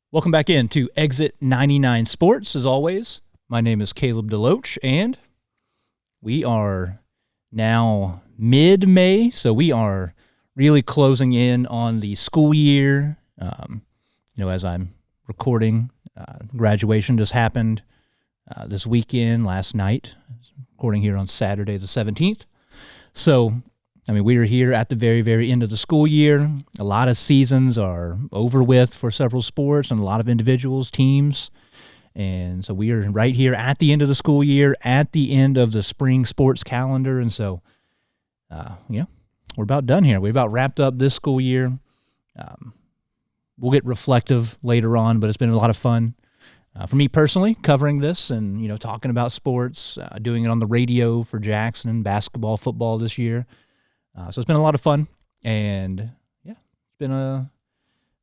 Welcome back into Exit 99 Sports. As always, my name is Caleb DeLoach, and we are now mid-May, so we are really closing in on the school year. As I'm recording, graduation just happened this weekend, last night. Recording here on Saturday the 17th. So, we are here at the very, very end of the school year. A lot of seasons are over with for several sports and a lot of individuals, teams. And so we are right here at the end of the school year, at the end of the spring sports calendar. And so, we're about done here. We've about wrapped up this school year. We'll get reflective later on, but it's been a lot of fun. For me personally, covering this and, talking about sports, doing it on the radio for Jackson, basketball, football this year. So it's been a lot of fun, and it's been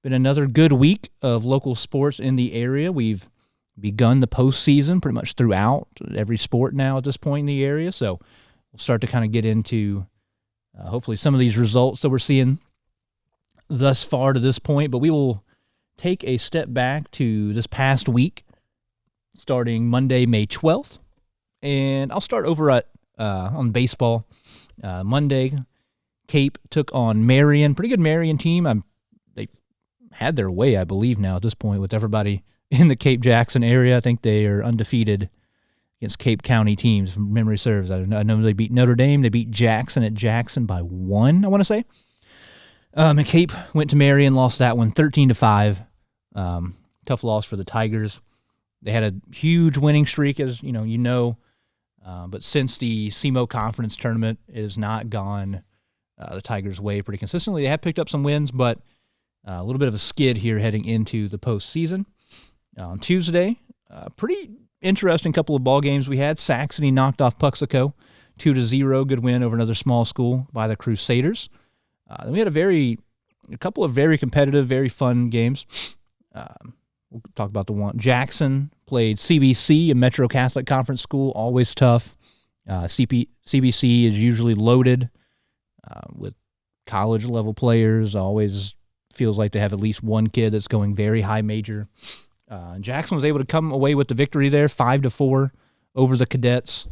another good week of local sports in the area. We've begun the postseason pretty much throughout every sport now at this point in the area, so we'll start to kind of get into hopefully some of these results that we're seeing thus far to this point, but we will take a step back to this past week, starting Monday, May 12th, and I'll start over at on baseball. Monday, Cape took on Marion. Pretty good Marion team. They had their way, I believe, now at this point with everybody in the Cape Jackson area. I think they are undefeated against Cape County teams, if memory serves. I know they beat Notre Dame. They beat Jackson at Jackson by 1, I want to say. And Cape went to Marion, lost that one 13-5. Tough loss for the Tigers. They had a huge winning streak, as but since the SEMO Conference Tournament, it has not gone the Tigers' way pretty consistently. They have picked up some wins, but a little bit of a skid here heading into the postseason. On Tuesday, pretty interesting couple of ball games we had. Saxony knocked off Puxico 2-0. Good win over another small school by the Crusaders. Then we had a couple of very competitive, very fun games. We'll talk about the one. Jackson played CBC, a Metro Catholic Conference school, always tough. CBC is usually loaded with college-level players. Always feels like they have at least one kid that's going very high major. Jackson was able to come away with the victory there, 5-4 over the Cadets.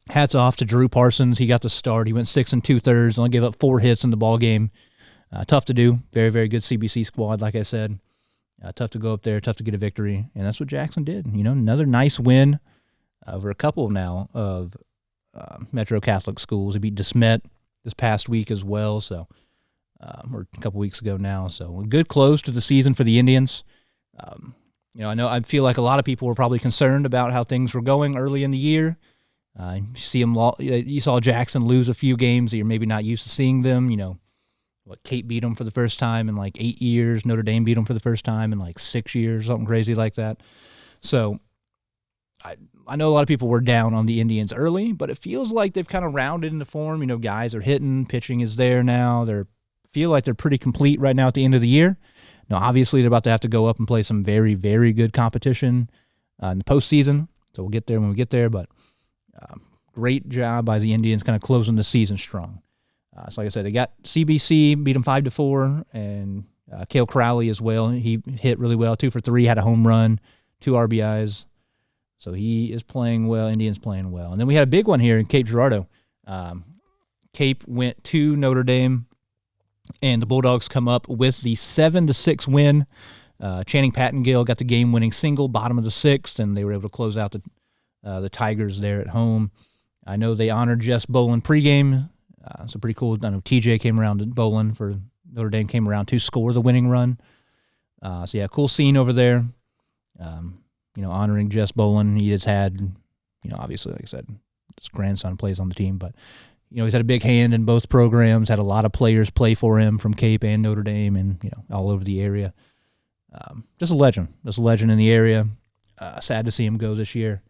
Hats off to Drew Parsons. He got the start. He went 6 2/3, only gave up 4 hits in the ball game. Tough to do. Very, very good CBC squad, like I said. Tough to go up there, tough to get a victory, and that's what Jackson did. Another nice win over a couple now of Metro Catholic schools. They beat DeSmet this past week as well, so or a couple weeks ago now. So a good close to the season for the Indians. I feel like a lot of people were probably concerned about how things were going early in the year. You saw Jackson lose a few games that you're maybe not used to seeing them. Cape beat them for the first time in like 8 years. Notre Dame beat them for the first time in like 6 years, something crazy like that. So I know a lot of people were down on the Indians early, but it feels like they've kind of rounded into form. Guys are hitting, pitching is there now. Feel like they're pretty complete right now at the end of the year. Now, obviously, they're about to have to go up and play some very, very good competition in the postseason. So we'll get there when we get there, but great job by the Indians kind of closing the season strong. So like I said, they got CBC, beat them 5-4, and Cale Crowley as well. He hit really well, 2 for 3, had a home run, 2 RBIs. So he is playing well. Indians playing well. And then we had a big one here in Cape Girardeau. Cape went to Notre Dame, and the Bulldogs come up with the 7-6 win. Channing Pattengill got the game-winning single, bottom of the 6th, and they were able to close out the Tigers there at home. I know they honored Jess Bolin pregame. So pretty cool. I know TJ came around to Bolin for Notre Dame, came around to score the winning run. Cool scene over there. Honoring Jess Bolin. He has had, obviously, like I said, his grandson plays on the team, but, he's had a big hand in both programs, had a lot of players play for him from Cape and Notre Dame and, all over the area. Just a legend in the area. Sad to see him go this year.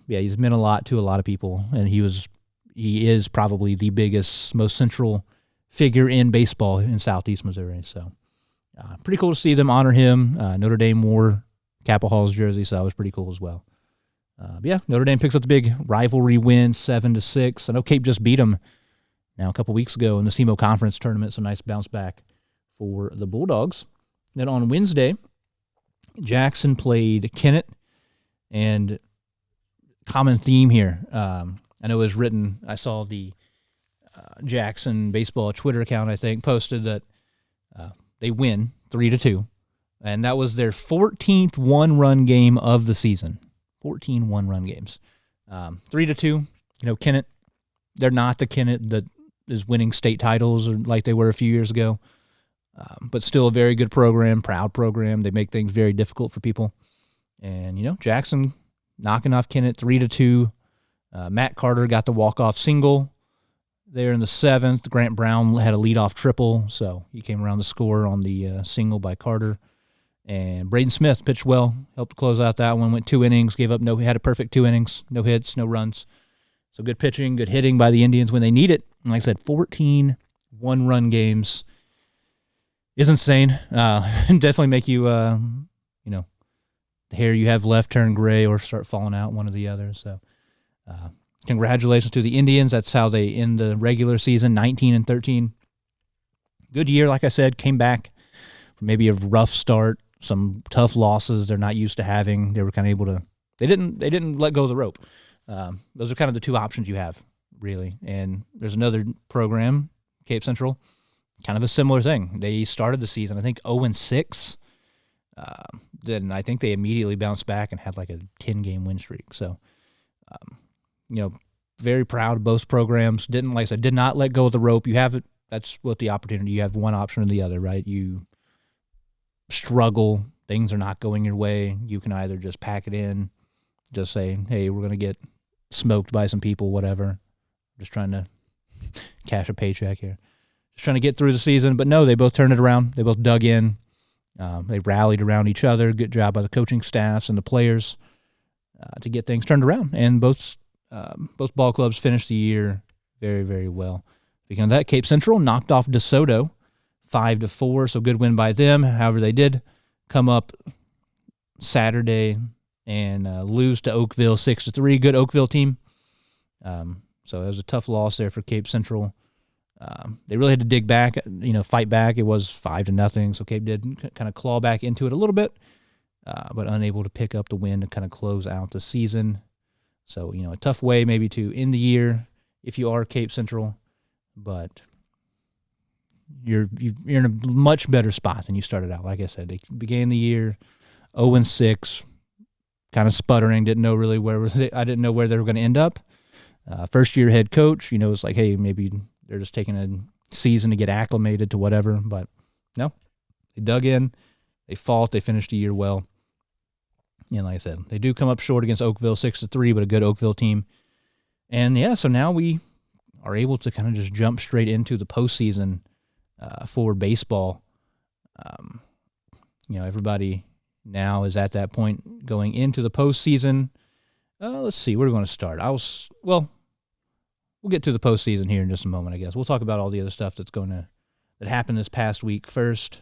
He's meant a lot to a lot of people, and he is probably the biggest, most central figure in baseball in Southeast Missouri. So pretty cool to see them honor him. Notre Dame wore Capitol Hall's jersey, so that was pretty cool as well. Notre Dame picks up the big rivalry win, 7-6. I know Cape just beat them now a couple weeks ago in the SEMO Conference Tournament, so nice bounce back for the Bulldogs. Then on Wednesday, Jackson played Kennett, and common theme here. I know it was written, I saw the Jackson baseball Twitter account, I think, posted that they win 3-2, and that was their 14th one-run game of the season. 14 one-run games. 3-2, Kennett, they're not the Kennett that is winning state titles or like they were a few years ago, but still a very good program, proud program. They make things very difficult for people. And, Jackson knocking off Kennett 3-2. Matt Carter got the walk-off single there in the 7th. Grant Brown had a leadoff triple, so he came around the score on the single by Carter. And Braden Smith pitched well, helped close out that one, went 2 innings, had a perfect 2 innings, no hits, no runs. So good pitching, good hitting by the Indians when they need it. And like I said, 14 one-run games is insane. Definitely make you, the hair you have left turn gray or start falling out, one or the other. So congratulations to the Indians. That's how they end the regular season, 19-13. Good year, like I said, came back from maybe a rough start, some tough losses they're not used to having. They were kind of able to – they didn't let go of the rope. Those are kind of the two options you have, really. And there's another program, Cape Central, kind of a similar thing. They started the season, I think, 0-6. Then I think they immediately bounced back and had like a 10-game win streak. So, very proud of both programs. Did not let go of the rope. You have it. That's what the opportunity. You have one option or the other, right? You struggle. Things are not going your way. You can either just pack it in, just say, hey, we're going to get smoked by some people, whatever. Just trying to cash a paycheck here. Just trying to get through the season. But no, they both turned it around. They both dug in. They rallied around each other. Good job by the coaching staffs and the players to get things turned around. And both ball clubs finished the year very, very well. Speaking of that, Cape Central knocked off DeSoto 5-4, so good win by them. However, they did come up Saturday and lose to Oakville 6-3. Good Oakville team. So it was a tough loss there for Cape Central. They really had to dig back, fight back. It was 5-0, so Cape did kind of claw back into it a little bit, but unable to pick up the win to kind of close out the season. So, a tough way maybe to end the year if you are Cape Central, but you're in a much better spot than you started out. Like I said, they began the year 0-6, kind of sputtering. I didn't know where they were going to end up. First year head coach, it's like, hey, maybe they're just taking a season to get acclimated to whatever. But no, they dug in, they fought, they finished the year well. And like I said, they do come up short against Oakville 6-3, but a good Oakville team. And yeah, so now we are able to kind of just jump straight into the postseason for baseball. Everybody now is at that point going into the postseason. Let's see, where are we going to start? We'll get to the postseason here in just a moment, I guess. We'll talk about all the other stuff that happened this past week first.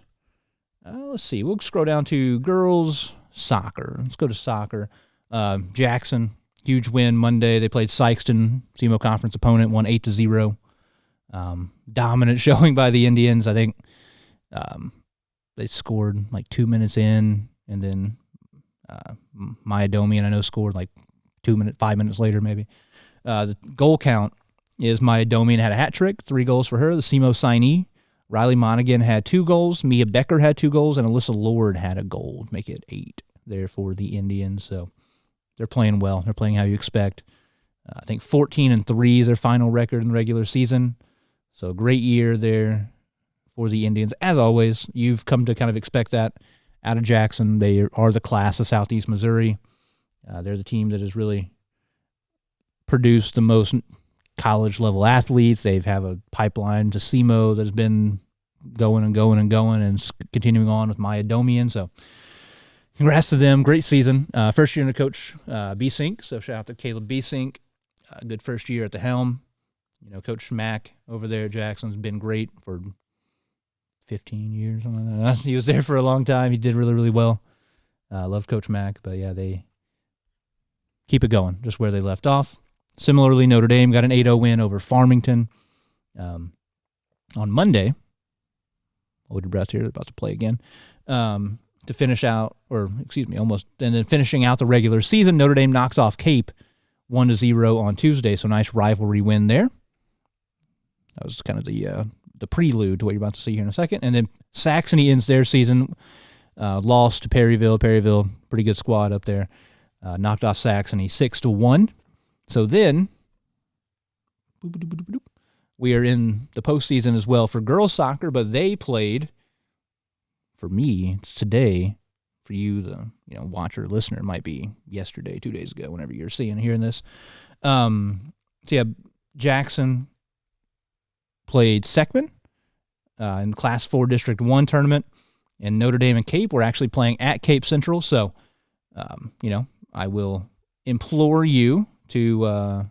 Let's see, we'll scroll down to girls soccer. Let's go to soccer. Jackson, huge win Monday. They played Sykeston, SEMO conference opponent, won 8-0. Dominant showing by the Indians. I think they scored like 2 minutes in, and then Maya Domian, I know, scored like 5 minutes later maybe. The goal count is Maya Domian had a hat trick, 3 goals for her. The SEMO signee, Riley Monaghan, had 2 goals. Mia Becker had 2 goals, and Alyssa Lord had a goal, make it 8 there for the Indians. So they're playing well. They're playing how you expect. I think 14-3 is their final record in the regular season. So a great year there for the Indians. As always, you've come to kind of expect that out of Jackson. They are the class of Southeast Missouri. They're the team that has really produced the most college-level athletes. They have a pipeline to SEMO that's been going and going and going and continuing on with Maya Domian. So congrats to them. Great season. First year under Coach B-Sink, so shout out to Caleb B-Sink. Good first year at the helm. Coach Mack over there at Jackson's been great for 15 years. Something like that. He was there for a long time. He did really, really well. Love Coach Mack, but yeah, they keep it going just where they left off. Similarly, Notre Dame got an 8-0 win over Farmington. On Monday, hold your breath here. They're about to play again. To finish out, almost, and then finishing out the regular season, Notre Dame knocks off Cape 1-0 on Tuesday. So nice rivalry win there. That was kind of the prelude to what you're about to see here in a second. And then Saxony ends their season, lost to Perryville. Perryville, pretty good squad up there. Knocked off Saxony 6-1. So then we are in the postseason as well for girls soccer, but they played. For me, it's today. For you, the watcher, listener, it might be yesterday, 2 days ago, whenever you're hearing this. Jackson played Seckman in the Class 4 District 1 tournament, and Notre Dame and Cape were actually playing at Cape Central. So, I will implore you to,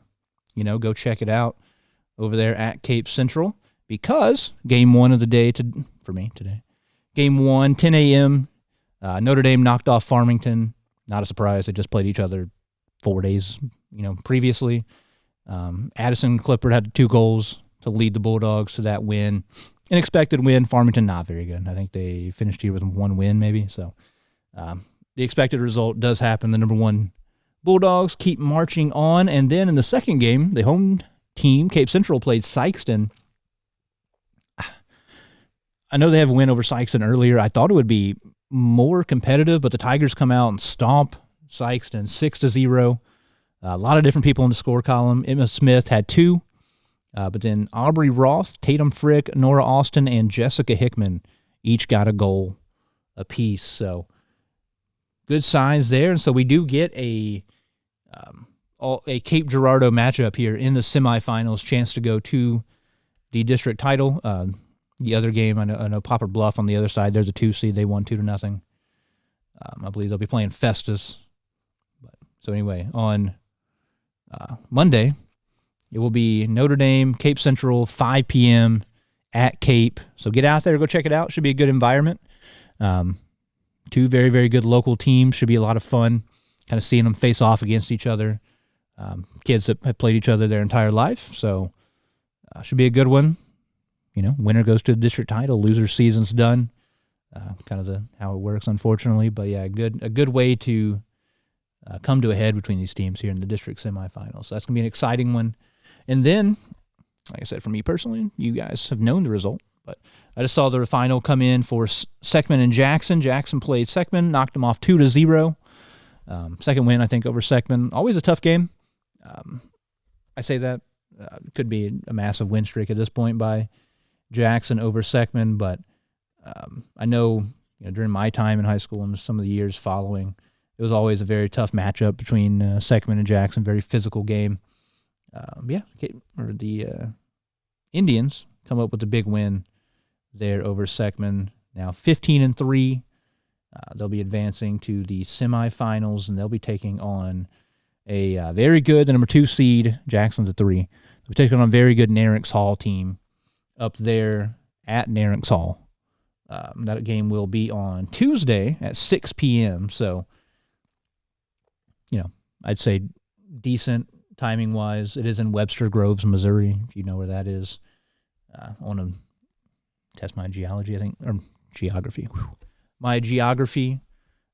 go check it out over there at Cape Central, because game one of the day for me today. Game 1, 10 a.m., Notre Dame knocked off Farmington. Not a surprise. They just played each other 4 days, previously. Addison Clifford had 2 goals to lead the Bulldogs to that win. An expected win. Farmington, not very good. I think they finished here with 1 win maybe. So the expected result does happen. The number 1 Bulldogs keep marching on. And then in the second game, the home team, Cape Central, played Sykeston. I know they have a win over Sykeston earlier. I thought it would be more competitive, but the Tigers come out and stomp Sykeston 6-0. A lot of different people in the score column. Emma Smith had 2, but then Aubrey Roth, Tatum Frick, Nora Austin, and Jessica Hickman each got a goal apiece. So good signs there. And so we do get a Cape Girardeau matchup here in the semifinals, chance to go to the district title. The other game, I know Poplar Bluff on the other side, there's a 2 seed. They won 2-0. I believe they'll be playing Festus. So anyway, on Monday, it will be Notre Dame, Cape Central, 5 p.m. at Cape. So get out there, go check it out. Should be a good environment. 2 very, very good local teams. Should be a lot of fun, kind of seeing them face off against each other. Kids that have played each other their entire life. So should be a good one. Winner goes to the district title, loser season's done. Kind of how it works, unfortunately. But yeah, a good way to come to a head between these teams here in the district semifinals. So that's going to be an exciting one. And then, like I said, for me personally, you guys have known the result, but I just saw the final come in for Seckman and Jackson. Jackson played Seckman, knocked them off 2-0. Second win, I think, over Seckman. Always a tough game. I say that. Could be a massive win streak at this point by Jackson over Seckman, but I know, during my time in high school and some of the years following, it was always a very tough matchup between Seckman and Jackson, very physical game. The Indians come up with a big win there over Seckman. Now 15-3, they'll be advancing to the semifinals, and they'll be taking on a very good, the number 2 seed. Jackson's a 3. They'll be taking on a very good Narrix Hall team up there at Narrix Hall. That game will be on Tuesday at 6 p.m. So, I'd say decent timing-wise. It is in Webster Groves, Missouri, if you know where that is. I want to test my geology, I think, or geography. My geography,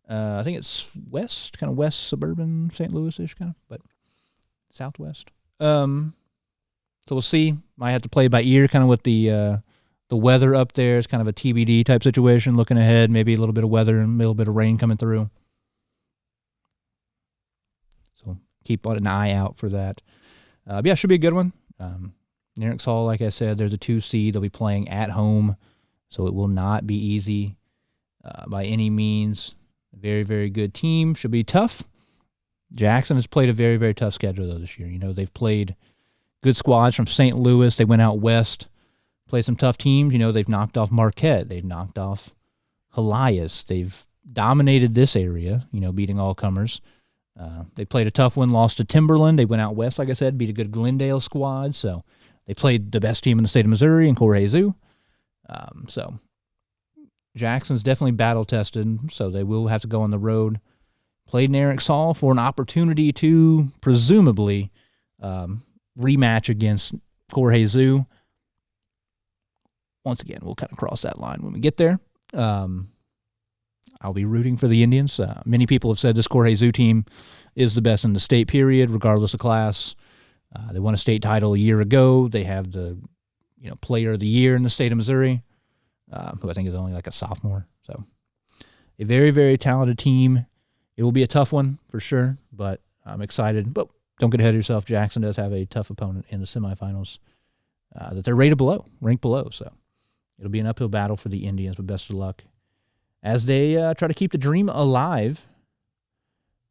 I think it's west, kind of west suburban St. Louis-ish, kind of, but southwest. So we'll see. Might have to play by ear, kind of with the weather up there. It's kind of a TBD type situation. Looking ahead, maybe a little bit of weather and a little bit of rain coming through. So keep an eye out for that. It should be a good one. Narrix Hall, like I said, there's a 2 seed. They'll be playing at home, so it will not be easy by any means. Very, very good team. Should be tough. Jackson has played a very, very tough schedule, though, this year. They've played good squads from St. Louis. They went out west, played some tough teams. They've knocked off Marquette. They've knocked off Helias. They've dominated this area, beating all comers. They played a tough one, lost to Timberland. They went out west, like I said, beat a good Glendale squad. So they played the best team in the state of Missouri in Corey Zoo. So Jackson's definitely battle-tested, so they will have to go on the road. Played Narrix Hall for an opportunity to presumably rematch against Corey Zoo. once again, we'll kind of cross that line when we get there. I'll be rooting for the Indians. Many people have said this Jorge Zoo team is the best in the state, period, regardless of class. They won a state title a year ago. They have the player of the year in the state of Missouri, who I think is only like a sophomore. So a very, very talented team. It will be a tough one for sure, but I'm excited. But don't get ahead of yourself. Jackson does have a tough opponent in the semifinals that they're ranked below. So it'll be an uphill battle for the Indians, but best of luck as they try to keep the dream alive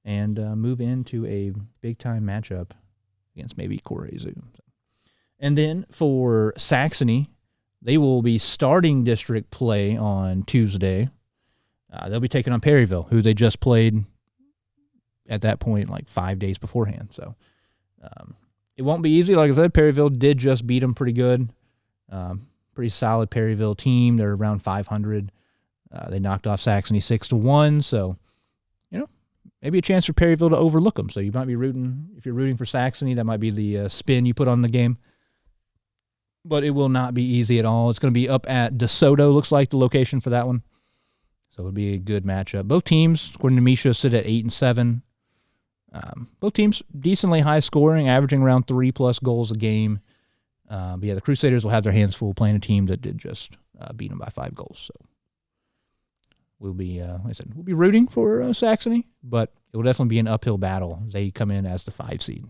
and move into a big-time matchup against maybe Jorge Zoo. And then for Saxony, they will be starting district play on Tuesday. They'll be taking on Perryville, who they just played at that point like 5 days beforehand. So it won't be easy. Like I said, Perryville did just beat them pretty good. Pretty solid Perryville team. They're around 500. They knocked off Saxony 6-1. So, maybe a chance for Perryville to overlook them. So you might be rooting, if you're rooting for Saxony, that might be the spin you put on the game. But it will not be easy at all. It's going to be up at DeSoto, looks like the location for that one. So it'll be a good matchup. Both teams, according to Misha, sit at 8-7. Both teams decently high scoring, averaging around 3+ goals a game. But yeah, the Crusaders will have their hands full playing a team that did just beat them by 5 goals. So we'll be, like I said, we'll be rooting for Saxony, but it will definitely be an uphill battle. They come in as the 5 seed.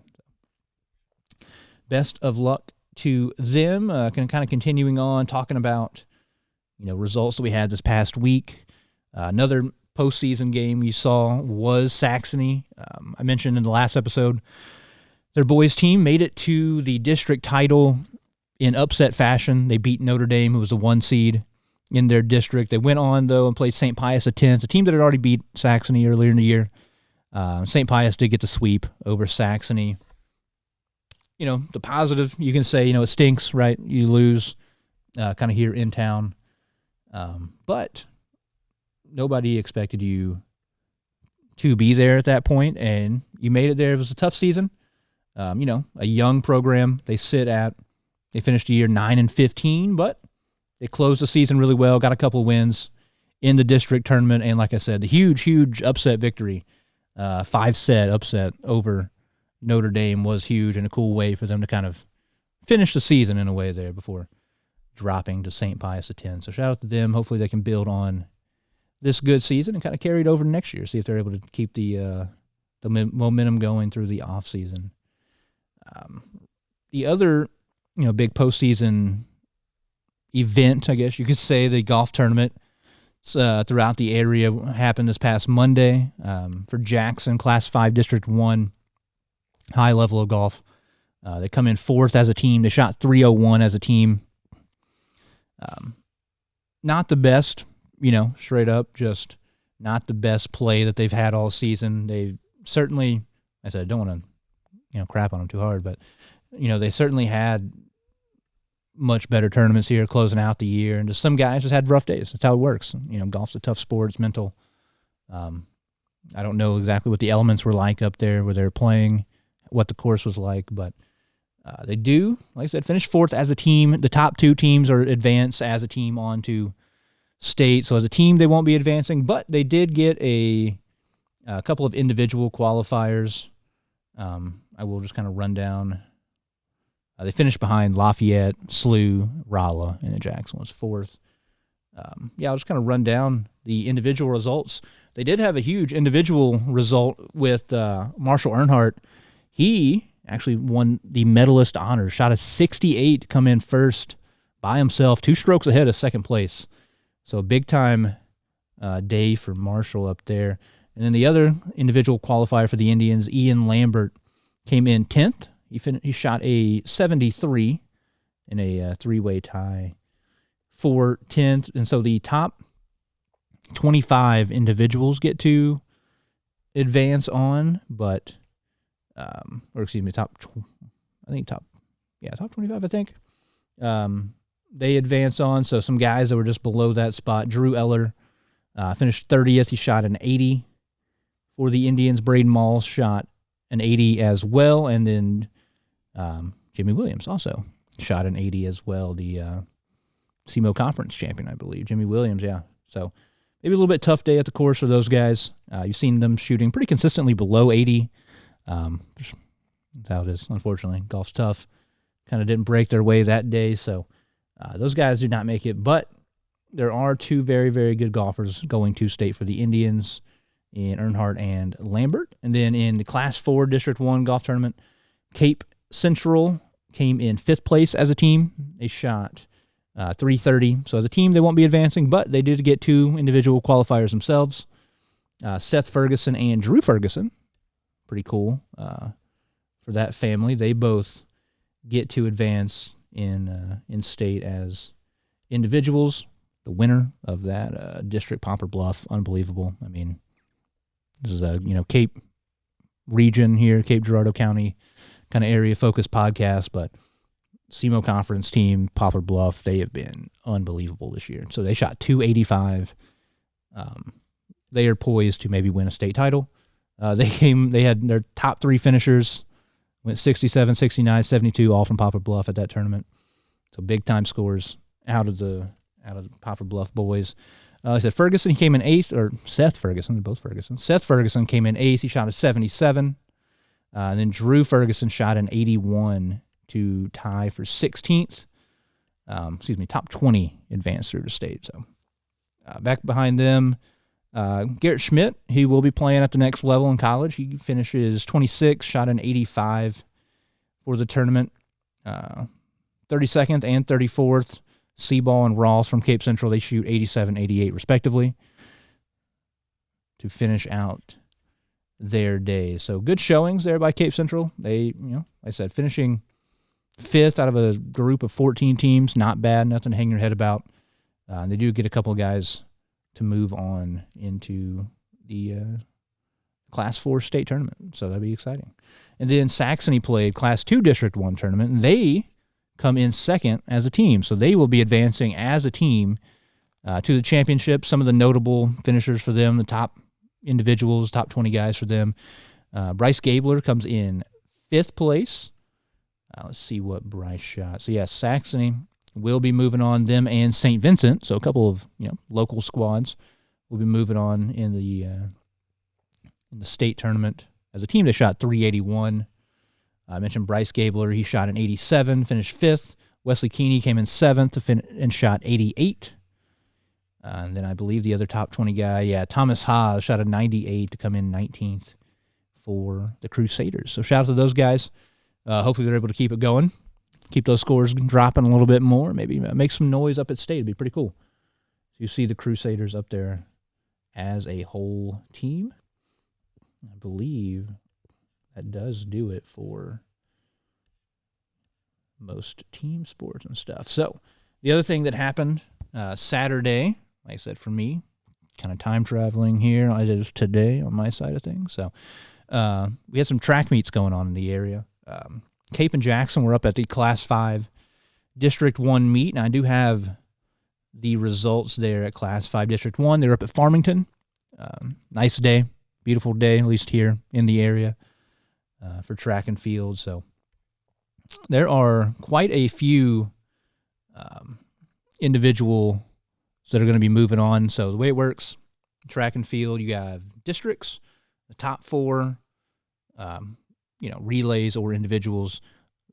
Best of luck to them. Kind of continuing on, talking about results that we had this past week. Another postseason game you saw was Saxony. I mentioned in the last episode, their boys team made it to the district title in upset fashion. They beat Notre Dame, who was the 1 seed in their district. They went on, though, and played St. Pius X, a team that had already beat Saxony earlier in the year. St. Pius did get the sweep over Saxony. The positive, you can say, it stinks, right? You lose kind of here in town. But nobody expected you to be there at that point, and you made it there. It was a tough season. A young program. They finished the year 9-15, but they closed the season really well, got a couple of wins in the district tournament, and like I said, the huge upset victory, 5-set upset over Notre Dame was huge and a cool way for them to kind of finish the season in a way there before dropping to St. Pius X. So shout out to them. Hopefully they can build on this good season and kind of carry it over next year, see if they're able to keep the momentum going through the off season. The other, big postseason event, I guess you could say, the golf tournament throughout the area happened this past Monday for Jackson, Class 5, District 1, high level of golf. They come in 4th as a team. They shot .301 as a team. Not the best, straight up, just not the best play that they've had all season. They certainly, I said, I don't want to, crap on them too hard, but, they certainly had much better tournaments here closing out the year, and just some guys just had rough days. That's how it works. Golf's a tough sport. It's mental. I don't know exactly what the elements were like up there where they were playing, what the course was like, but they do, like I said, finish 4th as a team. The top 2 teams are advanced as a team onto state. So as a team, they won't be advancing, but they did get a couple of individual qualifiers. I will just kind of run down. They finished behind Lafayette, SLU, Rolla, and then Jackson was 4th. I'll just kind of run down the individual results. They did have a huge individual result with Marshall Earnhardt. He actually won the medalist honors, shot a 68 to come in first by himself, 2 strokes ahead of second place. So a big-time day for Marshall up there. And then the other individual qualifier for the Indians, Ian Lambert, came in 10th. He shot a 73 in a 3-way tie for 10th. And so the top 25 individuals get to advance on, but top 25, I think. They advance on, so some guys that were just below that spot. Drew Eller finished 30th. He shot an 80 for the Indians. Braden Malls shot an 80 as well, and then Jimmy Williams also shot an 80 as well, the SEMO Conference champion, I believe, Jimmy Williams, yeah. So maybe a little bit tough day at the course for those guys. You've seen them shooting pretty consistently below 80. That's how it is, unfortunately. Golf's tough. Kind of didn't break their way that day, so those guys did not make it. But there are two very, very good golfers going to state for the Indians in Earnhardt and Lambert. And then in the Class 4 District 1 golf tournament, Cape Central came in 5th place as a team. They shot 330. So as a team, they won't be advancing, but they did get 2 individual qualifiers themselves. Seth Ferguson and Drew Ferguson. Pretty cool for that family. They both get to advance in state as individuals. The winner of that district, Poplar Bluff, unbelievable. I mean, this is a Cape region here, Cape Girardeau County kind of area focused podcast, but SEMO Conference team, Poplar Bluff, they have been unbelievable this year. So they shot 285. They are poised to maybe win a state title. They had their top 3 finishers, went 67, 69, 72, all from Poplar Bluff at that tournament. So big time scores out of the Poplar Bluff boys. I said Ferguson, he came in 8th, or Seth Ferguson, they're both Ferguson. Seth Ferguson came in 8th. He shot a 77. And then Drew Ferguson shot an 81 to tie for 16th. Top 20 advanced through the state. So back behind them, Garrett Schmidt, he will be playing at the next level in college. He finishes 26, shot an 85 for the tournament. 32nd and 34th. Seaball and Ross from Cape Central, they shoot 87, 88 respectively to finish out their day. So good showings there by Cape Central. They, like I said, finishing 5th out of a group of 14 teams, not bad, nothing to hang your head about. They do get a couple of guys to move on into the Class 4 state tournament, so that'd be exciting. And then Saxony played Class 2 District 1 tournament, and they come in 2nd as a team. So they will be advancing as a team to the championship. Some of the notable finishers for them, the top individuals, top 20 guys for them. Bryce Gabler comes in 5th place. Let's see what Bryce shot. So, Saxony will be moving on, them and St. Vincent. So a couple of local squads will be moving on in the state tournament. As a team, they shot 381. I mentioned Bryce Gabler. He shot an 87, finished 5th. Wesley Keeney came in 7th and shot 88. And then I believe the other top 20 guy, Thomas Haas, shot a 98 to come in 19th for the Crusaders. So shout out to those guys. Hopefully they're able to keep it going, keep those scores dropping a little bit more, maybe make some noise up at state. It'd be pretty cool. So you see the Crusaders up there as a whole team. I believe that does do it for most team sports and stuff. So the other thing that happened Saturday, like I said, for me, kind of time traveling here, I did today on my side of things. So we had some track meets going on in the area. Cape and Jackson were up at the Class 5 District 1 meet, and I do have the results there at Class 5 District 1. They were up at Farmington. Nice day, beautiful day, at least here in the area. For track and field. So there are quite a few individuals that are going to be moving on. So the way it works, track and field, you have districts, the top 4, relays or individuals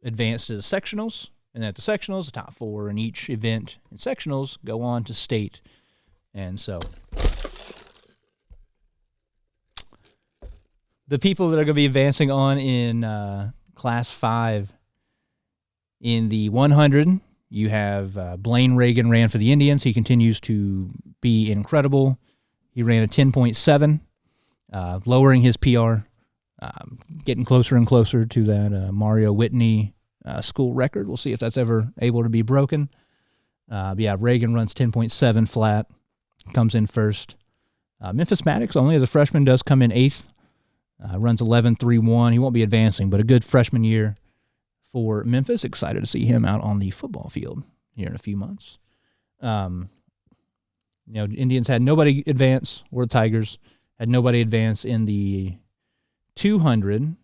advance to the sectionals, and at the sectionals, the top 4 in each event in sectionals go on to state. And so the people that are going to be advancing on in Class 5, in the 100, you have Blaine Reagan ran for the Indians. He continues to be incredible. He ran a 10.7, lowering his PR, getting closer and closer to that Mario Whitney school record. We'll see if that's ever able to be broken. Reagan runs 10.7 flat, comes in first. Memphis Maddox, only as a freshman, does come in 8th. Runs 11.31. He won't be advancing, but a good freshman year for Memphis. Excited to see him out on the football field here in a few months. Indians had nobody advance, or the Tigers had nobody advance in the 200.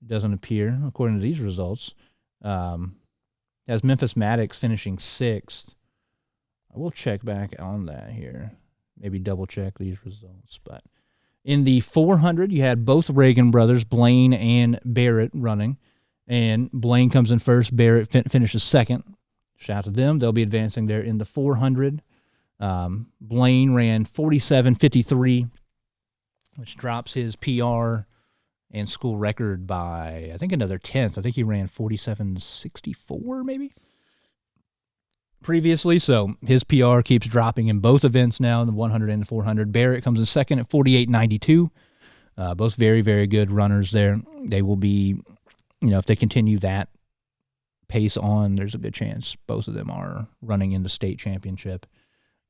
Doesn't appear, according to these results. has Memphis Maddox finishing 6th. I will check back on that here. Maybe double-check these results. But in the 400, you had both Reagan brothers, Blaine and Barrett, running. And Blaine comes in first. Barrett finishes second. Shout out to them. They'll be advancing there in the 400. Blaine ran 47.53, which drops his PR and school record by, I think, another 10th. I think he ran 47.64 maybe previously. So his PR keeps dropping in both events now, in the 100 and the 400. Barrett comes in second at 48.92. Both very, very good runners there. They will be, if they continue that pace on, there's a good chance both of them are running in the state championship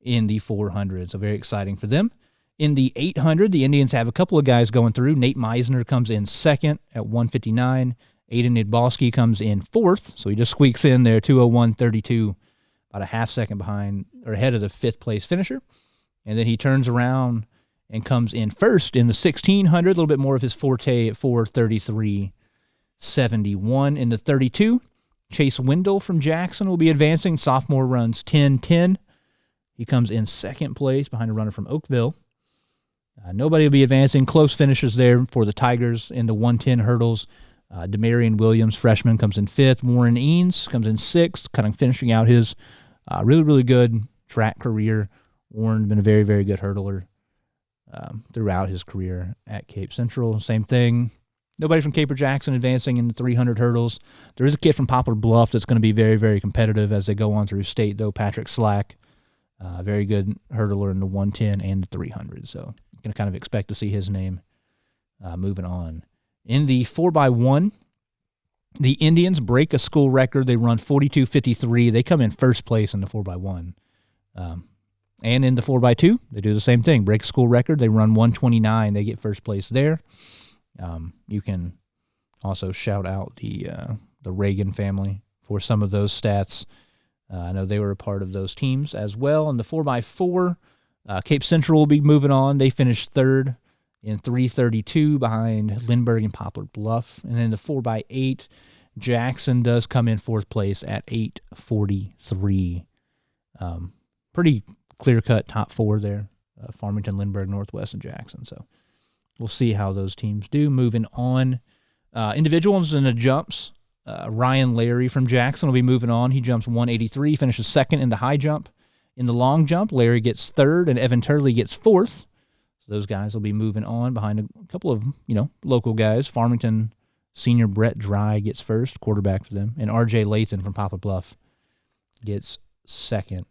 in the 400. So very exciting for them. In the 800, the Indians have a couple of guys going through. Nate Meisner comes in second at 159. Aiden Nidbalski comes in fourth, so he just squeaks in there, 201.32, about a half second behind or ahead of the fifth place finisher. And then he turns around and comes in first in the 1600, a little bit more of his forte at 4:33.71. In the 32, Chase Wendell from Jackson will be advancing. Sophomore runs 10:10. He comes in second place behind a runner from Oakville. Nobody will be advancing. Close finishes there for the Tigers in the 110 hurdles. Demarion Williams, freshman, comes in fifth. Warren Eanes comes in sixth, kind of finishing out his really, really good track career. Warren been a very, very good hurdler throughout his career at Cape Central. Same thing. Nobody from Cape or Jackson advancing in the 300 hurdles. There is a kid from Poplar Bluff that's going to be very, very competitive as they go on through state, though, Patrick Slack. Very good hurdler in the 110 and the 300. So you can kind of expect to see his name moving on. In the 4x1, the Indians break a school record. They run 42.53. They come in first place in the 4x1. And in the 4x2, they do the same thing. Break a school record. They run 129. They get first place there. You can also shout out the Reagan family for some of those stats. I know they were a part of those teams as well. In the 4x4, Cape Central will be moving on. They finished third in 3:32 behind Lindbergh and Poplar Bluff. And in the 4x8, Jackson does come in fourth place at 8:43. Pretty clear-cut top four there, Farmington, Lindbergh, Northwest, and Jackson. So we'll see how those teams do. Moving on, individuals in the jumps. Ryan Larry from Jackson will be moving on. He jumps 183, finishes second in the high jump. In the long jump, Larry gets third, and Evan Turley gets fourth. So those guys will be moving on behind a couple of, local guys. Farmington senior Brett Dry gets first, quarterback for them. And R.J. Lathan from Poplar Bluff gets second.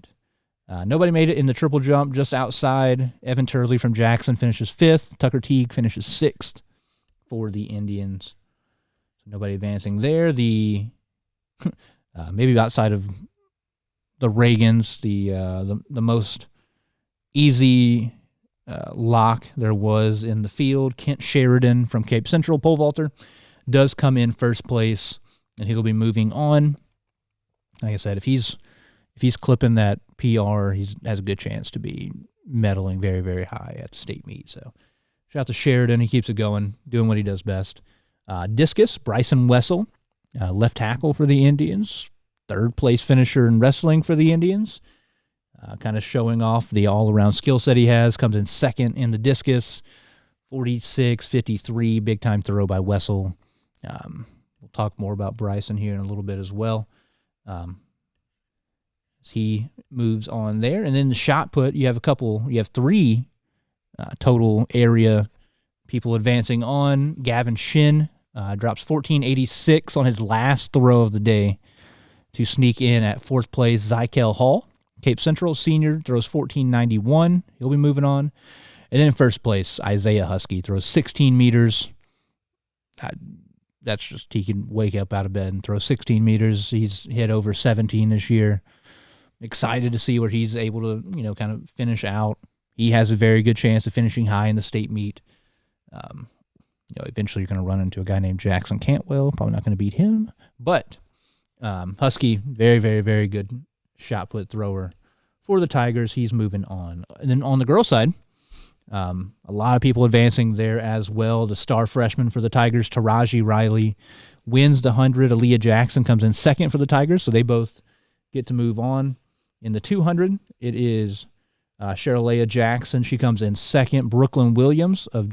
Nobody made it in the triple jump, just outside. Evan Turley from Jackson finishes fifth. Tucker Teague finishes sixth for the Indians. So nobody advancing there. The maybe outside of the Reagans, the most easy lock there was in the field. Kent Sheridan from Cape Central, pole vaulter, does come in first place, and he'll be moving on. Like I said, if he's clipping that PR, he has a good chance to be medaling very, very high at the state meet. So shout out to Sheridan. He keeps it going, doing what he does best. Discus, Bryson Wessel, left tackle for the Indians, third place finisher in wrestling for the Indians, kind of showing off the all-around skill set he has, comes in second in the discus, 46.53, big-time throw by Wessel. We'll talk more about Bryson here in a little bit as well. He moves on there. And then the shot put, you have three total area people advancing on. Gavin Shin drops 14.86 on his last throw of the day to sneak in at fourth place. Zykel Hall, Cape Central senior, throws 14.91. He'll be moving on. And then in first place, Isaiah Husky throws 16 meters. That's just, he can wake up out of bed and throw 16 meters. He's hit over 17 this year. Excited to see where he's able to, kind of finish out. He has a very good chance of finishing high in the state meet. Eventually you're going to run into a guy named Jackson Cantwell. Probably not going to beat him. But Husky, very, very, very good shot put thrower for the Tigers. He's moving on. And then on the girls' side, A lot of people advancing there as well. The star freshman for the Tigers, Taraji Riley, wins the 100. Aaliyah Jackson comes in second for the Tigers, so they both get to move on. In the 200, it is Sheralea Jackson. She comes in second. Brooklyn Williams of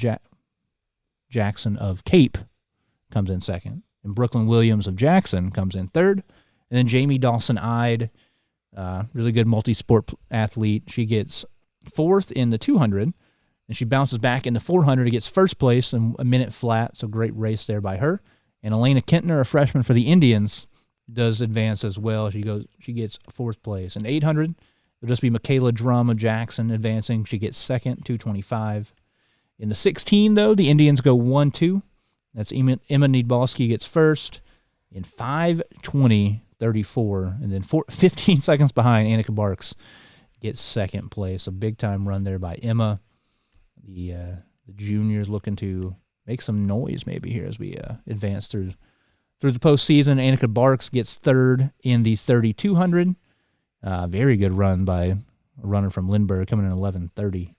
Jackson of Cape comes in second. And Brooklyn Williams of Jackson comes in third. And then Jamie Dawson-Ide, really good multi-sport athlete. She gets fourth in the 200, and she bounces back in the 400. She gets first place in a minute flat, so great race there by her. And Elena Kentner, a freshman for the Indians, does advance as well. She gets fourth place. In the 800, it'll just be Michaela Drum of Jackson advancing. She gets second, 225. In the 16, though, the Indians go 1-2. That's Emma Niedbalski gets first in 5:20.34, and then 15 seconds behind, Annika Barks gets second place. A big-time run there by Emma. The juniors looking to make some noise maybe here as we advance through the postseason. Annika Barks gets third in the 3,200. Very good run by a runner from Lindbergh coming in 11:30.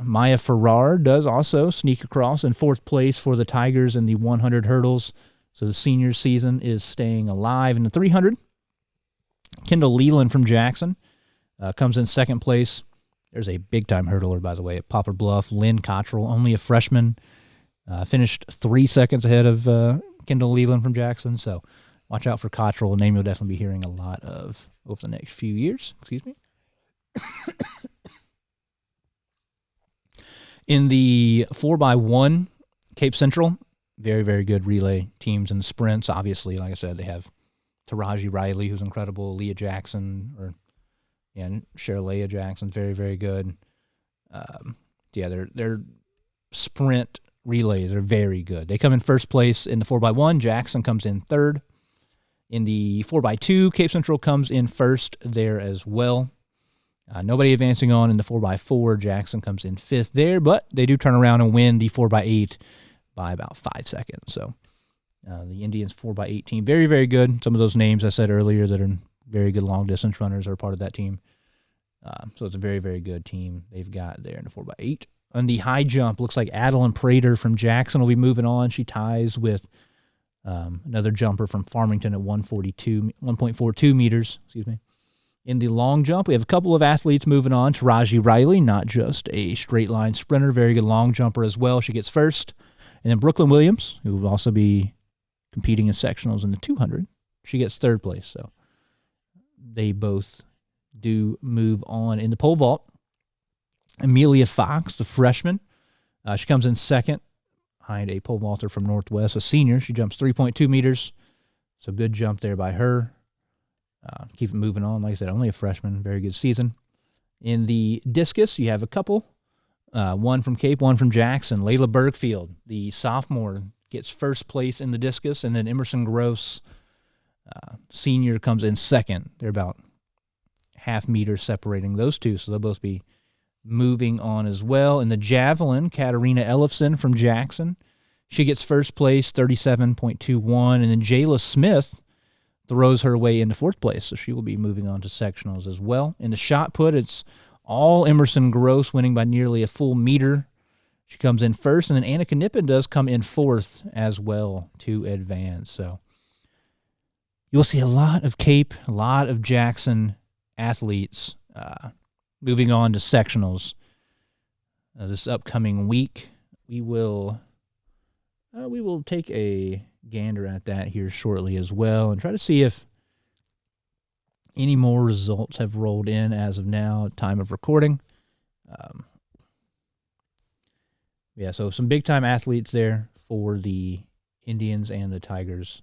Maya Farrar does also sneak across in fourth place for the Tigers in the 100 hurdles. So the senior season is staying alive. In the 300, Kendall Leland from Jackson comes in second place. There's a big-time hurdler, by the way, at Poplar Bluff. Lynn Cottrell, only a freshman, finished 3 seconds ahead of Kendall Leland from Jackson. So watch out for Cottrell, a name you'll definitely be hearing a lot of over the next few years. Excuse me. In the 4x1, Cape Central, very, very good relay teams in the sprints. Obviously, like I said, they have Taraji Riley, who's incredible, Leah Jackson, and Sheralea Jackson, very, very good. Their sprint relays are very good. They come in first place in the 4x1. Jackson comes in third. In the 4x2, Cape Central comes in first there as well. Nobody advancing on in the 4x4. Jackson comes in fifth there, but they do turn around and win the 4x8 by about 5 seconds. So the Indians 4x8 team, very, very good. Some of those names I said earlier that are very good long-distance runners are part of that team. So it's a very, very good team they've got there in the 4x8. On the high jump, looks like Adeline Prater from Jackson will be moving on. She ties with another jumper from Farmington at 1.42 meters. Excuse me. In the long jump, we have a couple of athletes moving on. Taraji Riley, not just a straight-line sprinter, very good long jumper as well. She gets first. And then Brooklyn Williams, who will also be competing in sectionals in the 200, she gets third place. So they both do move on. In the pole vault, Amelia Fox, the freshman, she comes in second behind a pole vaulter from Northwest, a senior. She jumps 3.2 meters. So good jump there by her. Keep it moving on. Like I said, only a freshman. Very good season. In the discus, you have a couple. One from Cape, one from Jackson. Layla Bergfield, the sophomore, gets first place in the discus, and then Emerson Gross, senior, comes in second. They're about half meter separating those two, so they'll both be moving on as well. In the javelin, Katarina Ellefson from Jackson, she gets first place, 37.21, and then Jayla Smith throws her way into fourth place, so she will be moving on to sectionals as well. In the shot put, it's all Emerson Gross, winning by nearly a full meter. She comes in first, and then Annika Nippen does come in fourth as well to advance. So you'll see a lot of Cape, a lot of Jackson athletes moving on to sectionals this upcoming week. We will take a gander at that here shortly as well and try to see if any more results have rolled in as of now, time of recording. So some big-time athletes there for the Indians and the Tigers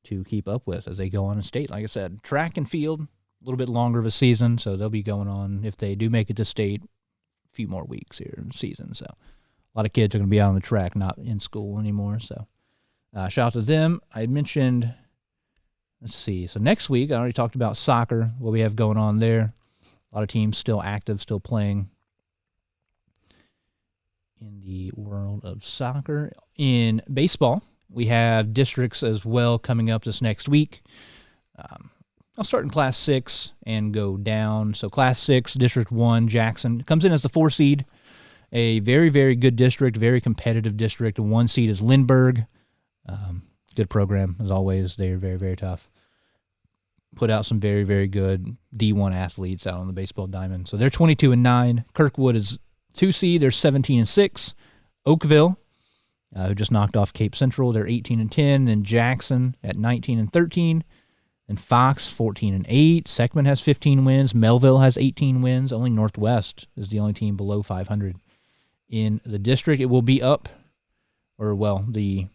to keep up with as they go on in state. Like I said, track and field, a little bit longer of a season, so they'll be going on, if they do make it to state, a few more weeks here in the season. So a lot of kids are going to be out on the track, not in school anymore. So shout out to them. I mentioned, let's see, so next week, I already talked about soccer, what we have going on there. A lot of teams still active, still playing in the world of soccer. In baseball, we have districts as well coming up this next week. I'll start in Class 6 and go down. So Class 6, District 1, Jackson comes in as the 4 seed. a very, very good district, very competitive district. The 1 seed is Lindbergh. Good program, as always. They're very, very tough. Put out some very, very good D1 athletes out on the baseball diamond. So they're 22-9. Kirkwood is 2 seed. They're 17-6. Oakville, who just knocked off Cape Central, they're 18-10. And Jackson at 19-13. And Fox, 14-8. Seckman has 15 wins. Melville has 18 wins. Only Northwest is the only team below 500 in the district. It will be up, the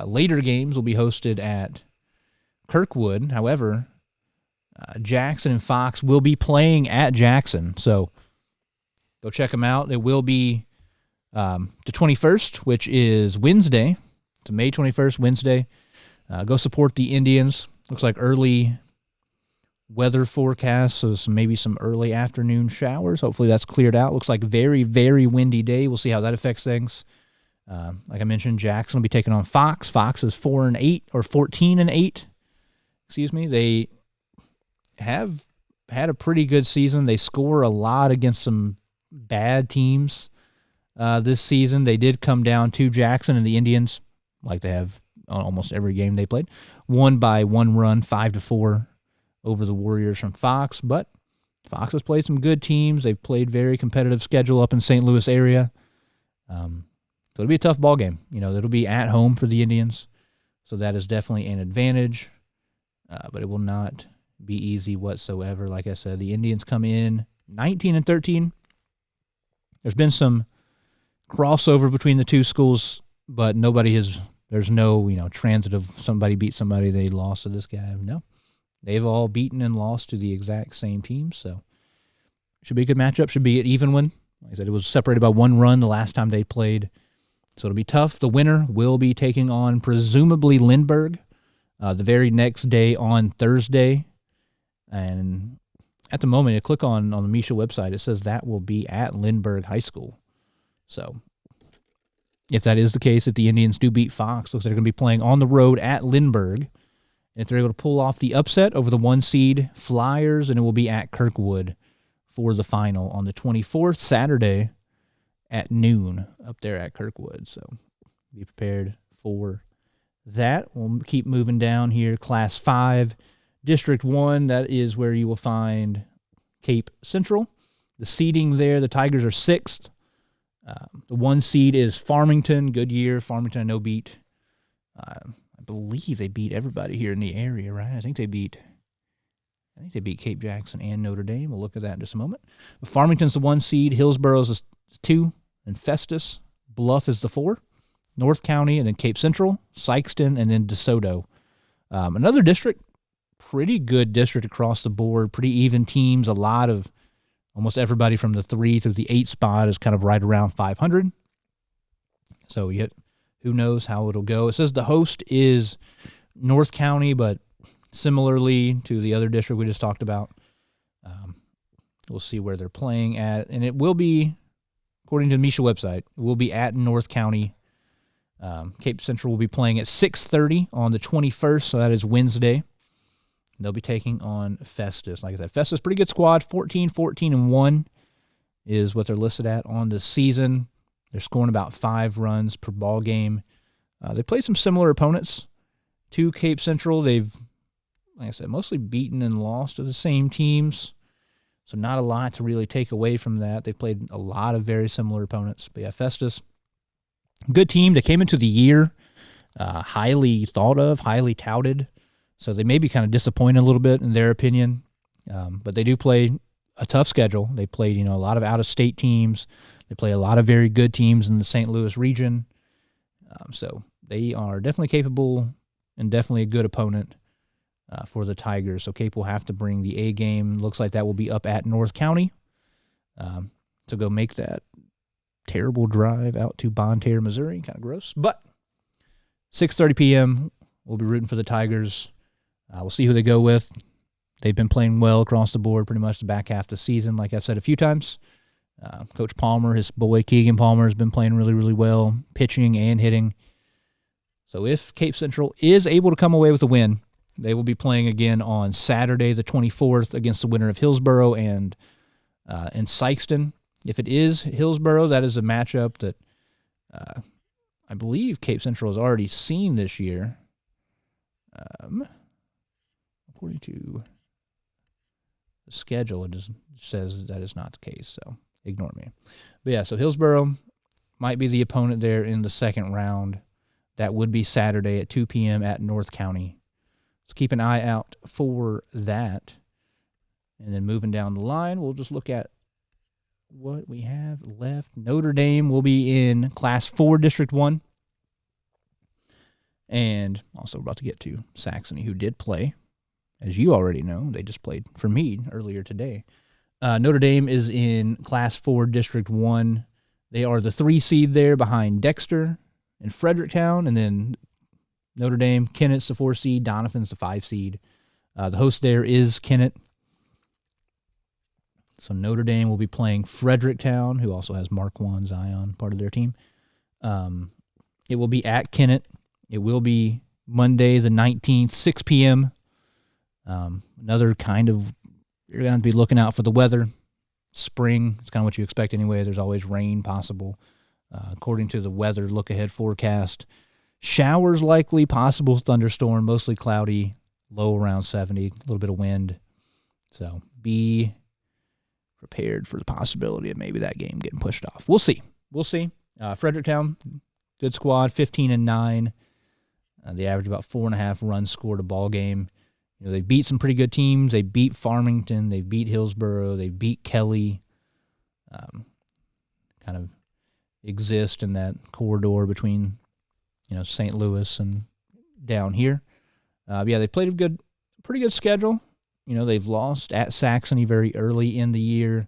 later games will be hosted at Kirkwood. However, Jackson and Fox will be playing at Jackson. So go check them out. It will be the 21st, which is Wednesday. It's May 21st, Wednesday. Go support the Indians. Looks like early weather forecast, so maybe some early afternoon showers. Hopefully that's cleared out. Looks like very, very windy day. We'll see how that affects things. Like I mentioned, Jackson will be taking on Fox. Fox is 4-8 or 14-8. Excuse me. They have had a pretty good season. They score a lot against some bad teams this season. They did come down to Jackson and the Indians, like they have on almost every game they played. Won by 1 run, 5-4 over the Warriors from Fox. But Fox has played some good teams. They've played very competitive schedule up in St. Louis area. So it'll be a tough ball game. It'll be at home for the Indians. So that is definitely an advantage. But it will not be easy whatsoever. Like I said, the Indians come in 19-13. There's been some crossover between the two schools, but there's no, transitive, somebody beat somebody, they lost to this guy. No. They've all beaten and lost to the exact same team, so should be a good matchup. Should be an even one. Like I said, it was separated by 1 run the last time they played, so it'll be tough. The winner will be taking on, presumably, Lindbergh the very next day on Thursday. And at the moment, you click on the Misha website, it says that will be at Lindbergh High School. So if that is the case, if the Indians do beat Fox, looks like they're going to be playing on the road at Lindbergh. And if they're able to pull off the upset over the 1 seed Flyers, and it will be at Kirkwood for the final on the 24th, Saturday at noon up there at Kirkwood. So be prepared for that. We'll keep moving down here. Class 5, District 1, that is where you will find Cape Central. The seeding there, the Tigers are 6th. The 1 seed is Farmington. Good year. Farmington, I know, beat. I believe they beat everybody here in the area, right? I think they beat Cape Jackson and Notre Dame. We'll look at that in just a moment. But Farmington's the 1 seed. Hillsboro's is 2. And Festus. Bluff is the 4. North County, and then Cape Central, Sykeston, and then DeSoto. Another district, pretty good district across the board. Pretty even teams. A lot of almost everybody from the 3 through the 8 spot is kind of right around 500. So who knows how it'll go. It says the host is North County, but similarly to the other district we just talked about, we'll see where they're playing at. And it will be, according to the Misha website, it will be at North County. Cape Central will be playing at 6:30 on the 21st, so that is Wednesday. They'll be taking on Festus. Like I said, Festus, pretty good squad. 14-1 is what they're listed at on the season. They're scoring about 5 runs per ball game. They played some similar opponents to Cape Central. They've, like I said, mostly beaten and lost to the same teams, so not a lot to really take away from that. They've played a lot of very similar opponents. But yeah, Festus, good team. They came into the year highly thought of, highly touted. So they may be kind of disappointed a little bit in their opinion, but they do play a tough schedule. They played, a lot of out-of-state teams. They play a lot of very good teams in the St. Louis region. So they are definitely capable and definitely a good opponent for the Tigers. So Cape will have to bring the A game. Looks like that will be up at North County to go make that terrible drive out to Bonne Terre, Missouri. Kind of gross. But 6:30 p.m., we'll be rooting for the Tigers. We'll see who they go with. They've been playing well across the board pretty much the back half of the season, like I've said a few times. Coach Palmer, his boy Keegan Palmer, has been playing really, really well, pitching and hitting. So if Cape Central is able to come away with a win, they will be playing again on Saturday the 24th against the winner of Hillsboro and Sykeston. If it is Hillsboro, that is a matchup that I believe Cape Central has already seen this year. According to the schedule, it just says that is not the case, so ignore me. But yeah, so Hillsboro might be the opponent there in the second round. That would be Saturday at 2 p.m. at North County. So keep an eye out for that. And then moving down the line, we'll just look at what we have left. Notre Dame will be in Class 4, District 1. And also we're about to get to Saxony, who did play. As you already know, they just played for Meade earlier today. Notre Dame is in Class 4, District 1. They are the 3 seed there behind Dexter and Fredericktown. And then Notre Dame, Kennett's the 4 seed, Doniphan's the 5 seed. The host there is Kennett. So Notre Dame will be playing Fredericktown, who also has Marquand Zion, part of their team. It will be at Kennett. It will be Monday the 19th, 6 p.m. Another kind of, you're going to be looking out for the weather. Spring, it's kind of what you expect anyway. There's always rain possible. According to the weather look-ahead forecast, showers likely, possible thunderstorm, mostly cloudy, low around 70, a little bit of wind. So be prepared for the possibility of maybe that game getting pushed off. We'll see. Fredericktown, good squad, 15-9. They average about 4.5 runs scored a ball game. You know, they beat some pretty good teams. They beat Farmington. They beat Hillsboro. They beat Kelly. Kind of exist in that corridor between, St. Louis and down here. They played a pretty good schedule. They've lost at Saxony very early in the year.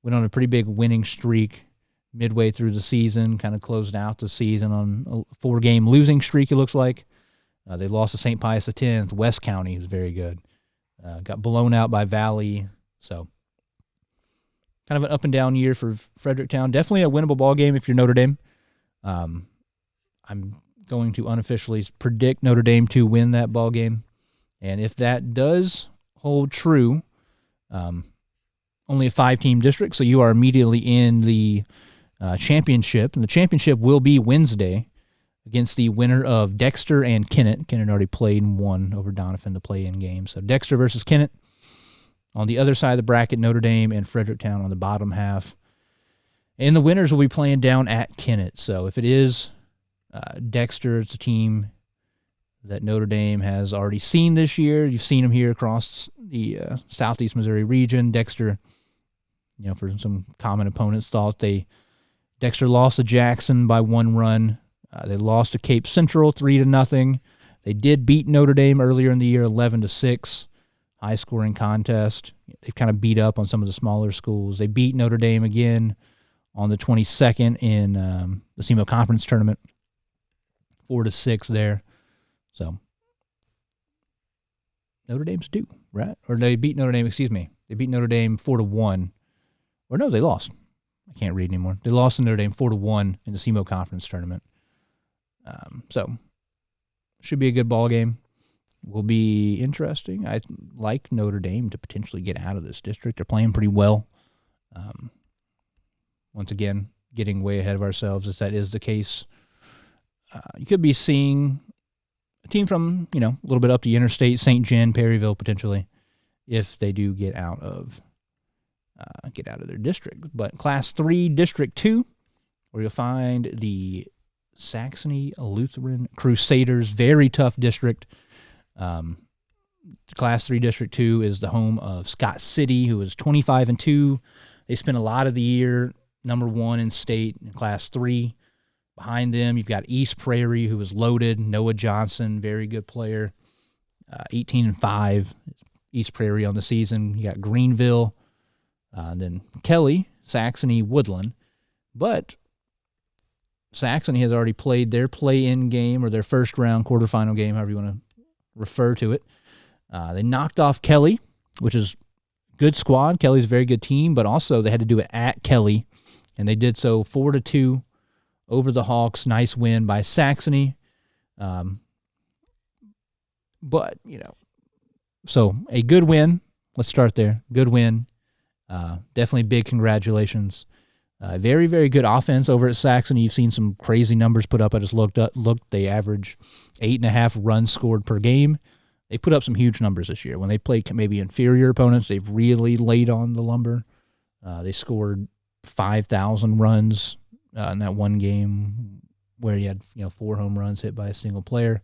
Went on a pretty big winning streak midway through the season. Kind of closed out the season on a 4-game losing streak, it looks like. They lost to St. Pius X. West County was very good. Got blown out by Valley. So kind of an up and down year for Fredericktown. Definitely a winnable ball game if you're Notre Dame. I'm going to unofficially predict Notre Dame to win that ball game. And if that does hold true, only a 5-team district, so you are immediately in the championship. And the championship will be Wednesday against the winner of Dexter and Kennett. Kennett already played and won over Doniphan, the play-in game. So Dexter versus Kennett. On the other side of the bracket, Notre Dame and Fredericktown on the bottom half. And the winners will be playing down at Kennett. So if it is Dexter, it's a team that Notre Dame has already seen this year. You've seen them here across the Southeast Missouri region. Dexter, for some common opponents, Dexter lost to Jackson by 1 run. They lost to Cape Central 3-0. They did beat Notre Dame earlier in the year 11-6. High-scoring contest. They've kind of beat up on some of the smaller schools. They beat Notre Dame again on the 22nd in the SEMO Conference Tournament. 4-6 there. So Notre Dame's due, right? Or they beat Notre Dame, They beat Notre Dame 4-1. Or no, they lost. I can't read anymore. They lost to Notre Dame 4-1 in the SEMO Conference Tournament. So should be a good ball game. Will be interesting. I like Notre Dame to potentially get out of this district. They're playing pretty well. Once again, getting way ahead of ourselves if that is the case. You could be seeing a team from, a little bit up the interstate, St. John, Perryville potentially, if they do get out of their district. But Class 3, District 2, where you'll find the Saxony Lutheran Crusaders, very tough district. Class 3 District 2 is the home of Scott City, who is 25-2. They spent a lot of the year number 1 in state in Class 3. Behind them, you've got East Prairie, who is loaded. Noah Johnson, very good player, 18-5. East Prairie on the season. You got Greenville, then Kelly, Saxony, Woodland. But Saxony has already played their play-in game or their first-round quarterfinal game, however you want to refer to it. They knocked off Kelly, which is a good squad. Kelly's a very good team, but also they had to do it at Kelly, and they did so 4-2 over the Hawks. Nice win by Saxony. But, so a good win. Let's start there. Good win. Definitely big congratulations Very, very good offense over at Saxon. You've seen some crazy numbers put up. I just looked. They average 8.5 runs scored per game. They put up some huge numbers this year. When they play maybe inferior opponents, they've really laid on the lumber. They scored 5,000 runs in that one game where you had 4 home runs hit by a single player.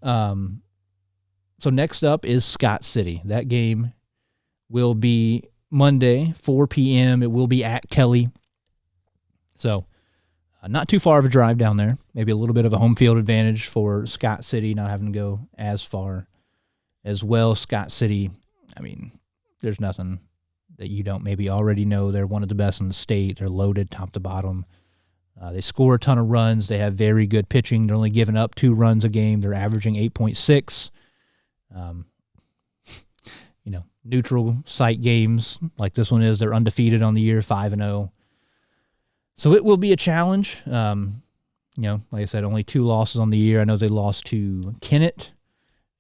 So next up is Scott City. That game will be Monday, 4 p.m. It will be at Kelly. So not too far of a drive down there. Maybe a little bit of a home field advantage for Scott City, not having to go as far as well. Scott City, I mean, there's nothing that you don't maybe already know. They're one of the best in the state. They're loaded top to bottom. They score a ton of runs. They have very good pitching. They're only giving up 2 runs a game. They're averaging 8.6. Neutral site games like this one is, they're undefeated on the year, 5-0. So it will be a challenge. Like I said, only 2 losses on the year. I know they lost to Kennett,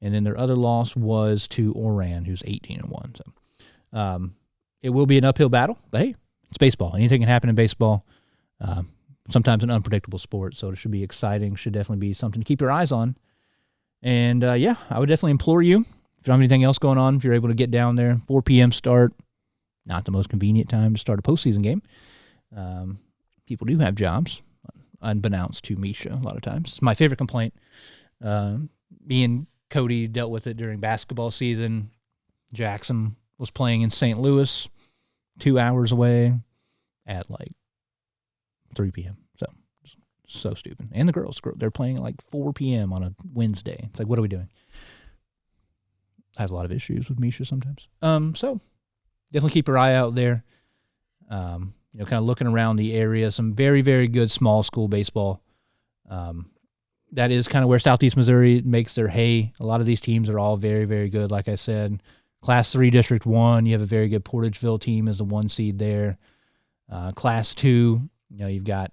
and then their other loss was to Oran, who's 18-1. So it will be an uphill battle, but hey, it's baseball. Anything can happen in baseball. Sometimes an unpredictable sport, so it should be exciting. Should definitely be something to keep your eyes on. And I would definitely implore you, if you don't have anything else going on, if you're able to get down there, 4 p.m. start, not the most convenient time to start a postseason game. People do have jobs, unbeknownst to Misha a lot of times. It's my favorite complaint. Me and Cody dealt with it during basketball season. Jackson was playing in St. Louis, 2 hours away at like 3 p.m. So stupid. And the girls, they're playing at like 4 p.m. on a Wednesday. It's like, what are we doing? I have a lot of issues with Misha sometimes. So definitely keep your eye out there. Kind of looking around the area, some very, very good small school baseball. That is kind of where Southeast Missouri makes their hay. A lot of these teams are all very, very good. Like I said, Class 3, District 1, you have a very good Portageville team as the 1 seed there. Class 2, you've got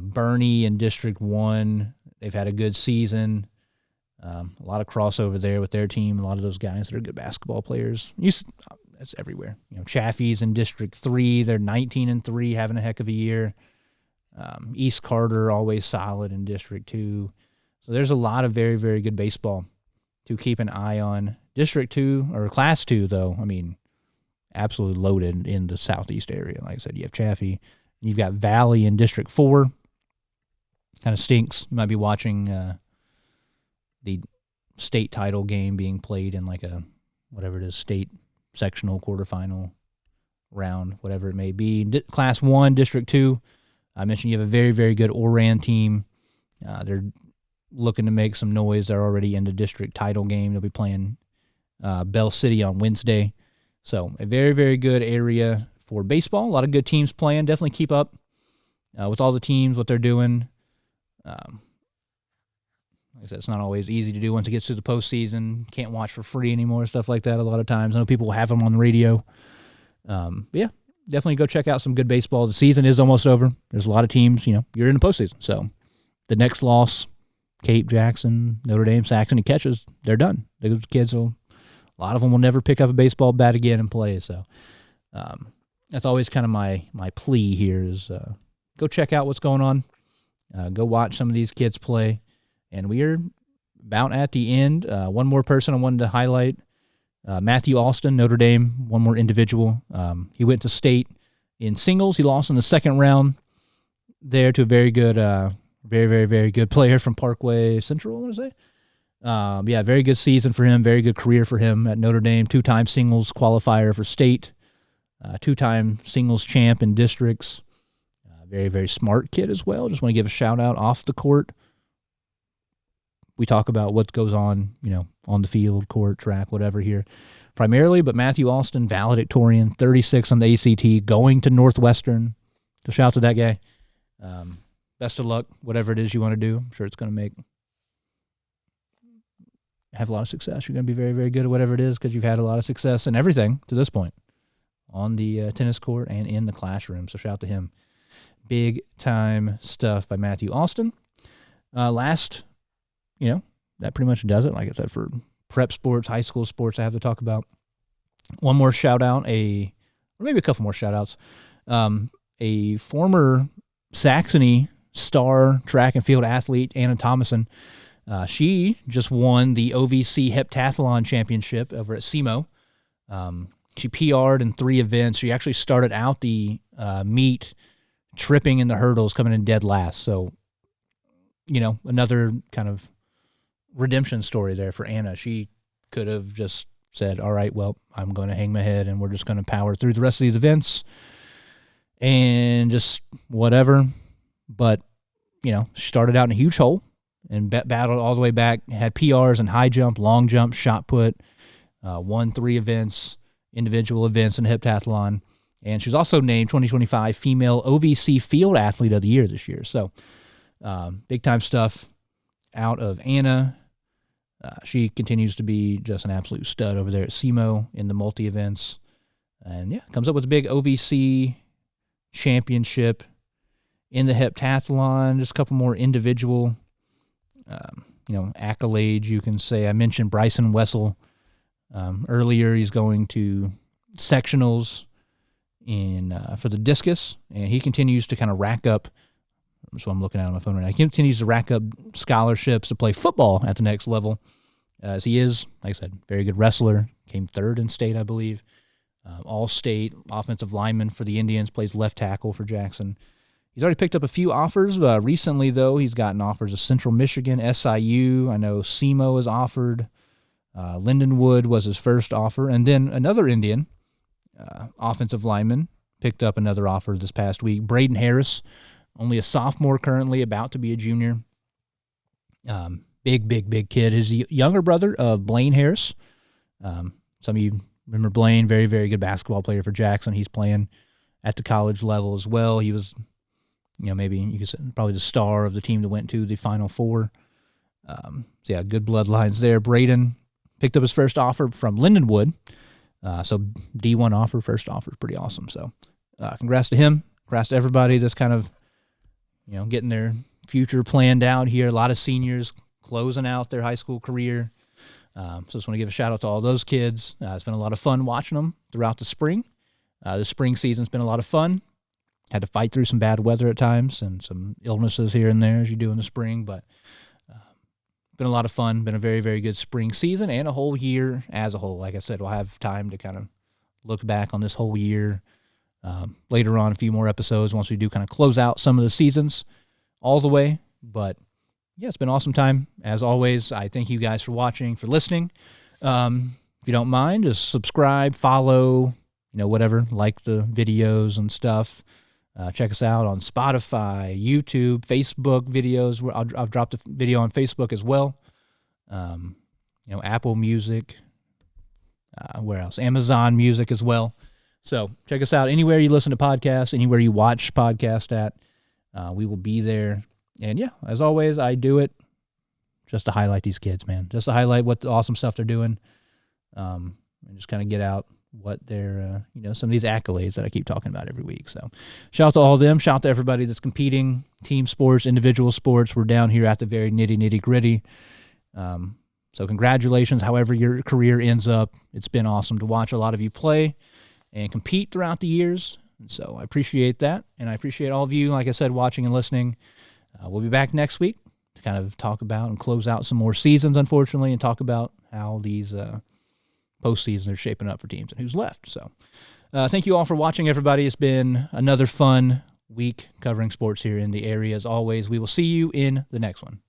Bernie in District 1. They've had a good season. A lot of crossover there with their team. A lot of those guys that are good basketball players. That's everywhere. Chaffee's in District 3. They're 19-3, having a heck of a year. East Carter, always solid in District 2. So there's a lot of very, very good baseball to keep an eye on. District 2, or Class 2, though, absolutely loaded in the southeast area. Like I said, you have Chaffee. You've got Valley in District 4. Kind of stinks. You might be watching the state title game being played in like a, whatever it is, state sectional quarterfinal round, whatever it may be. Class 1, District 2. I mentioned you have a very, very good Oran team. They're looking to make some noise. They're already in the district title game. They'll be playing Bell City on Wednesday. So a very, very good area for baseball. A lot of good teams playing. Definitely keep up with all the teams, what they're doing. Like I said, it's not always easy to do once it gets to the postseason. Can't watch for free anymore, stuff like that a lot of times. I know people will have them on the radio. Definitely go check out some good baseball. The season is almost over. There's a lot of teams, you're in the postseason. So the next loss, Cape, Jackson, Notre Dame, Saxon, and catches, they're done. Those kids a lot of them will never pick up a baseball bat again and play. So that's always kind of my plea here is go check out what's going on. Go watch some of these kids play. And we are about at the end. One more person I wanted to highlight, Matthew Alston, Notre Dame, one more individual. He went to state in singles. He lost in the second round there to a very good, very, very, very good player from Parkway Central, I want to say. Very good season for him, very good career for him at Notre Dame, 2-time singles qualifier for state, 2-time singles champ in districts. Very, very smart kid as well. Just want to give a shout out off the court. We talk about what goes on, on the field, court, track, whatever here primarily, but Matthew Alston, valedictorian, 36 on the ACT, going to Northwestern. So shout out to that guy. Best of luck, whatever it is you want to do. I'm sure it's going to have a lot of success. You're going to be very, very good at whatever it is because you've had a lot of success in everything to this point on the tennis court and in the classroom. So shout out to him. Big time stuff by Matthew Alston. Last, that pretty much does it. Like I said, for prep sports, high school sports, I have to talk about one more shout out, or maybe a couple more shout outs. A a former Saxony star track and field athlete, Anna Thomason. She just won the OVC Heptathlon Championship over at SEMO. She PR'd in 3 events. She actually started out the meet tripping in the hurdles, coming in dead last. So, another kind of redemption story there for Anna. She could have just said, all right, well, I'm going to hang my head and we're just going to power through the rest of these events and just whatever. But, she started out in a huge hole and battled all the way back, had PRs in high jump, long jump, shot put, won 3 events, individual events in heptathlon. And she was also named 2025 Female OVC Field Athlete of the Year this year. So big-time stuff out of Anna. She continues to be just an absolute stud over there at SEMO in the multi-events. And, comes up with a big OVC championship in the heptathlon. Just a couple more individual, accolades, you can say. I mentioned Bryson Wessel earlier. He's going to sectionals for the discus, and he continues to kind of rack up. That's what I'm looking at on my phone right now. He continues to rack up scholarships to play football at the next level, as he is, like I said, very good wrestler. Came 3rd in state, I believe. All-state offensive lineman for the Indians, plays left tackle for Jackson. He's already picked up a few offers. Recently, though, he's gotten offers of Central Michigan, SIU. I know SEMO is offered. Lindenwood was his first offer. And then another Indian, offensive lineman, picked up another offer this past week. Braden Harris, only a sophomore currently, about to be a junior. Big kid. His younger brother of Blaine Harris. Some of you remember Blaine, very, very good basketball player for Jackson. He's playing at the college level as well. He was, maybe you could say probably the star of the team that went to the Final Four. Good bloodlines there. Braden picked up his first offer from Lindenwood. So D1 offer, first offer is pretty awesome. So congrats to him. Congrats to everybody that's kind of, getting their future planned out here. A lot of seniors closing out their high school career. So just want to give a shout out to all those kids. It's been a lot of fun watching them throughout the spring. The spring season's been a lot of fun. Had to fight through some bad weather at times and some illnesses here and there as you do in the spring, but been a lot of fun. Been a very, very good spring season and a whole year as a whole. Like I said, we'll have time to kind of look back on this whole year later on, a few more episodes once we do kind of close out some of the seasons all the way. But it's been an awesome time. As always, I thank you guys for watching, for listening. If you don't mind, just subscribe, follow, whatever, like the videos and stuff. Check us out on Spotify, YouTube, Facebook videos. I've dropped a video on Facebook as well. Apple Music. Where else? Amazon Music as well. So check us out anywhere you listen to podcasts, anywhere you watch podcasts at. We will be there. And as always, I do it just to highlight these kids, man. Just to highlight what the awesome stuff they're doing. And just kind of get out what they're, some of these accolades that I keep talking about every week. So shout out to all of them. Shout out to everybody that's competing, team sports, individual sports. We're down here at the very nitty gritty. So congratulations, however your career ends up. It's been awesome to watch a lot of you play and compete throughout the years. And so I appreciate that. And I appreciate all of you, like I said, watching and listening. We'll be back next week to kind of talk about and close out some more seasons, unfortunately, and talk about how these postseason are shaping up for teams and who's left. So thank you all for watching, everybody. It's been another fun week covering sports here in the area. As always, we will see you in the next one.